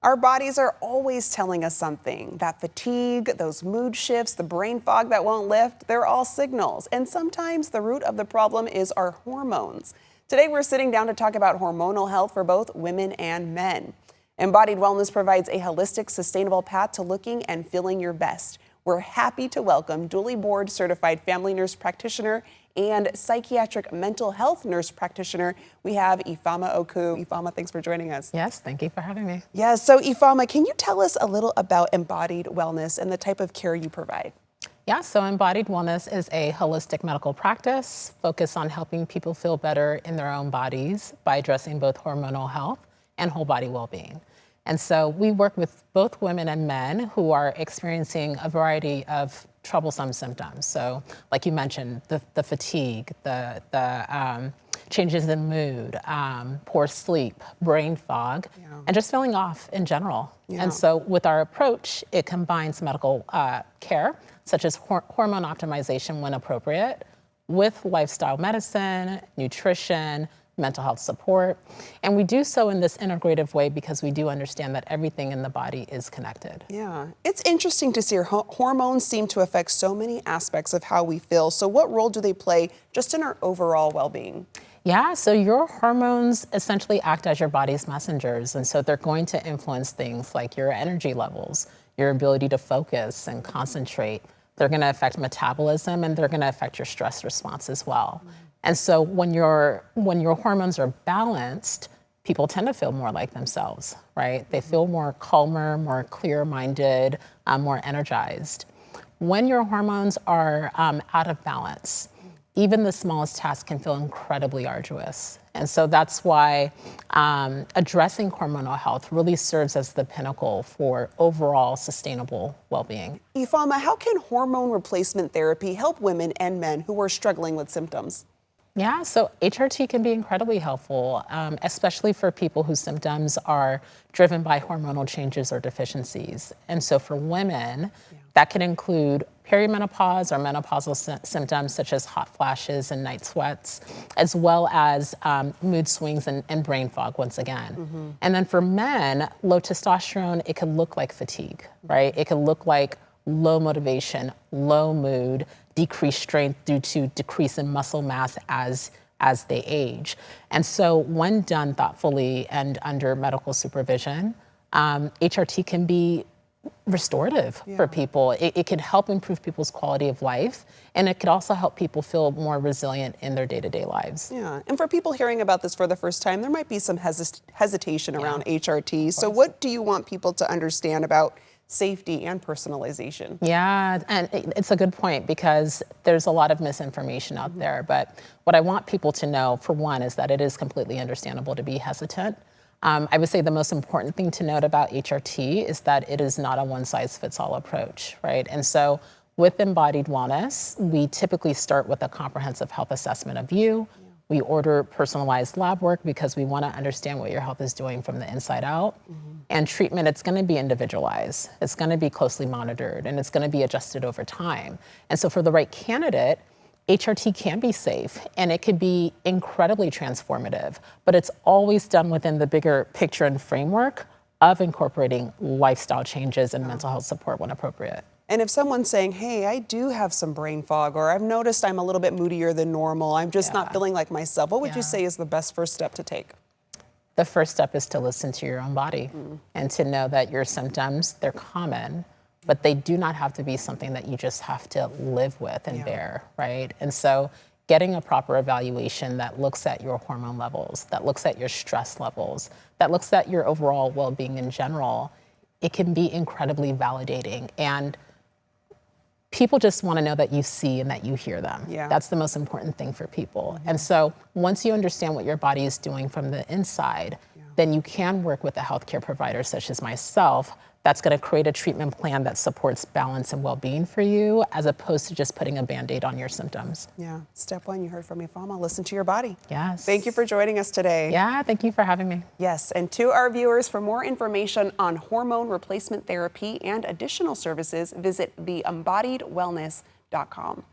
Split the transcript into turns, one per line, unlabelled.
Our bodies are always telling us something. That fatigue, those mood shifts, the brain fog that won't lift, they're all signals. And sometimes the root of the problem is our hormones. Today we're sitting down to talk about hormonal health for both women and men. Embodied Wellness provides a holistic, sustainable path to looking and feeling your best. We're happy to welcome dually board certified family nurse practitioner and psychiatric mental health nurse practitioner. We have Ifeoma Oku. Ifeoma, thanks for joining us.
Yes, thank you for having me.
Yes, so Ifeoma, can you tell us a little about Embodied Wellness and the type of care you provide?
Yeah, so Embodied Wellness is a holistic medical practice focused on helping people feel better in their own bodies by addressing both hormonal health and whole body well-being. And so we work with both women and men who are experiencing a variety of troublesome symptoms. So like you mentioned, the fatigue, the changes in mood, poor sleep, brain fog, and just feeling off in general. And so with our approach, it combines medical care, such as hormone optimization when appropriate, with lifestyle medicine, nutrition, mental health support. And we do so in this integrative way because we do understand that everything in the body is connected.
Yeah, it's interesting to see hormones seem to affect so many aspects of how we feel. So what role do they play just in our overall well-being?
Yeah, so your hormones essentially act as your body's messengers. And so they're going to influence things like your energy levels, your ability to focus and concentrate. They're going to affect metabolism and they're going to affect your stress response as well. And so when your hormones are balanced, people tend to feel more like themselves, right? They feel more calmer, more clear-minded, more energized. When your hormones are out of balance, even the smallest task can feel incredibly arduous. And so that's why addressing hormonal health really serves as the pinnacle for overall sustainable well-being.
Ifeoma, how can hormone replacement therapy help women and men who are struggling with symptoms?
Yeah, so HRT can be incredibly helpful, especially for people whose symptoms are driven by hormonal changes or deficiencies. And so for women, that can include perimenopause or menopausal symptoms such as hot flashes and night sweats, as well as mood swings and brain fog once again. And then for men, low testosterone, it can look like fatigue, right? It can look like low motivation, low mood, decreased strength due to decrease in muscle mass as they age. And so when done thoughtfully and under medical supervision, HRT can be restorative for people. It can help improve people's quality of life, and it could also help people feel more resilient in their day-to-day lives.
Yeah, and for people hearing about this for the first time, there might be some hesitation around HRT. So what do you want people to understand about safety and personalization?
Yeah, and it's a good point because there's a lot of misinformation out there. But what I want people to know, for one, is that it is completely understandable to be hesitant. I would say the most important thing to note about HRT is that it is not a one-size-fits-all approach, right? And so with Embodied Wellness, we typically start with a comprehensive health assessment of you. We order personalized lab work because we want to understand what your health is doing from the inside out. And treatment, it's going to be individualized. It's going to be closely monitored, and it's going to be adjusted over time. And so for the right candidate, HRT can be safe, and it could be incredibly transformative, but it's always done within the bigger picture and framework of incorporating lifestyle changes and mental health support when appropriate.
And if someone's saying, hey, I do have some brain fog, or I've noticed I'm a little bit moodier than normal, I'm just not feeling like myself, what would you say is the best first step to take?
The first step is to listen to your own body and to know that your symptoms, they're common, but they do not have to be something that you just have to live with and bear, right? And so getting a proper evaluation that looks at your hormone levels, that looks at your stress levels, that looks at your overall well-being in general, it can be incredibly validating. And people just want to know that you see and that you hear them. That's the most important thing for people. And so once you understand what your body is doing from the inside, then you can work with a healthcare provider such as myself that's going to create a treatment plan that supports balance and well-being for you, as opposed to just putting a Band-Aid on your symptoms.
Yeah, step one, you heard from Ifeoma, listen to your body.
Yes.
Thank you for joining us today.
Yeah, thank you for having me.
Yes, and to our viewers, for more information on hormone replacement therapy and additional services, visit theembodiedwellness.com.